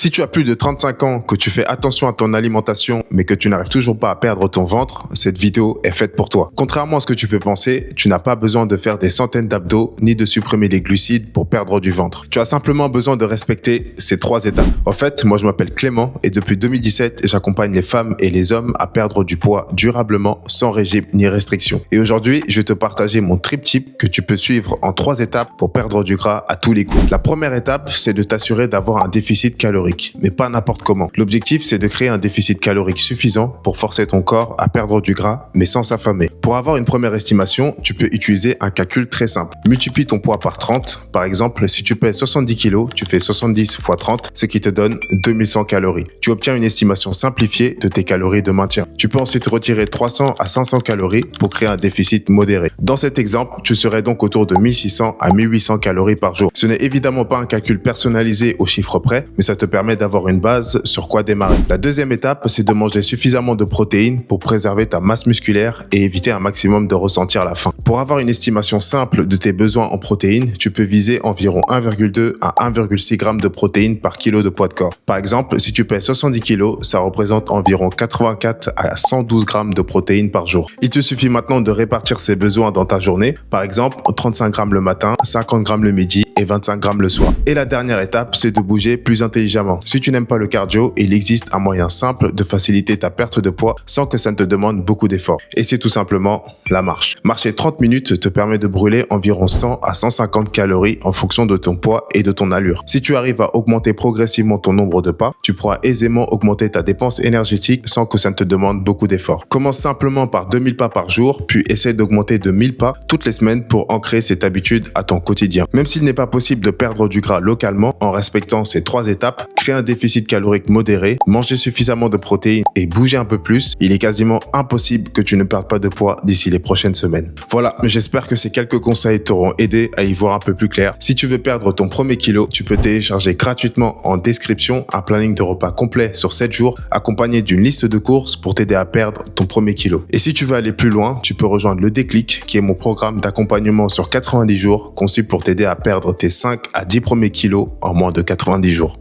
Si tu as plus de 35 ans, que tu fais attention à ton alimentation, mais que tu n'arrives toujours pas à perdre ton ventre, cette vidéo est faite pour toi. Contrairement à ce que tu peux penser, tu n'as pas besoin de faire des centaines d'abdos ni de supprimer les glucides pour perdre du ventre. Tu as simplement besoin de respecter ces 3 étapes. En fait, moi je m'appelle Clément et depuis 2017, j'accompagne les femmes et les hommes à perdre du poids durablement sans régime ni restriction. Et aujourd'hui, je vais te partager mon triptyque que tu peux suivre en 3 étapes pour perdre du gras à tous les coups. La première étape, c'est de t'assurer d'avoir un déficit calorique. Mais pas n'importe comment. L'objectif, c'est de créer un déficit calorique suffisant pour forcer ton corps à perdre du gras, mais sans s'affamer. Pour avoir une première estimation, tu peux utiliser un calcul très simple. Multiplie ton poids par 30. Par exemple, si tu pèses 70 kg, tu fais 70 x 30, ce qui te donne 2100 calories. Tu obtiens une estimation simplifiée de tes calories de maintien. Tu peux ensuite retirer 300 à 500 calories pour créer un déficit modéré. Dans cet exemple, tu serais donc autour de 1600 à 1800 calories par jour. Ce n'est évidemment pas un calcul personnalisé au chiffre près, mais ça te permet d'avoir une base sur quoi démarrer. La deuxième étape, c'est de manger suffisamment de protéines pour préserver ta masse musculaire et éviter un maximum de ressentir la faim. Pour avoir une estimation simple de tes besoins en protéines, tu peux viser environ 1,2 à 1,6 g de protéines par kilo de poids de corps. Par exemple, si tu pèses 70 kg, ça représente environ 84 à 112 g de protéines par jour. Il te suffit maintenant de répartir ces besoins dans ta journée. Par exemple, 35 g le matin, 50 g le midi et 25 g le soir. Et la dernière étape, c'est de bouger plus intelligemment. Si tu n'aimes pas le cardio, il existe un moyen simple de faciliter ta perte de poids sans que ça ne te demande beaucoup d'efforts. Et c'est tout simplement la marche. Marcher 30 minutes te permet de brûler environ 100 à 150 calories en fonction de ton poids et de ton allure. Si tu arrives à augmenter progressivement ton nombre de pas, tu pourras aisément augmenter ta dépense énergétique sans que ça ne te demande beaucoup d'efforts. Commence simplement par 2000 pas par jour, puis essaie d'augmenter de 1000 pas toutes les semaines pour ancrer cette habitude à ton quotidien. Même s'il n'est pas possible de perdre du gras localement en respectant ces 3 étapes, créer un déficit calorique modéré, manger suffisamment de protéines et bouger un peu plus, il est quasiment impossible que tu ne perdes pas de poids d'ici les prochaines semaines. Voilà, j'espère que ces quelques conseils t'auront aidé à y voir un peu plus clair. Si tu veux perdre ton premier kilo, tu peux télécharger gratuitement en description un planning de repas complet sur 7 jours accompagné d'une liste de courses pour t'aider à perdre ton premier kilo. Et si tu veux aller plus loin, tu peux rejoindre le Déclic qui est mon programme d'accompagnement sur 90 jours conçu pour t'aider à perdre tes 5 à 10 premiers kilos en moins de 90 jours.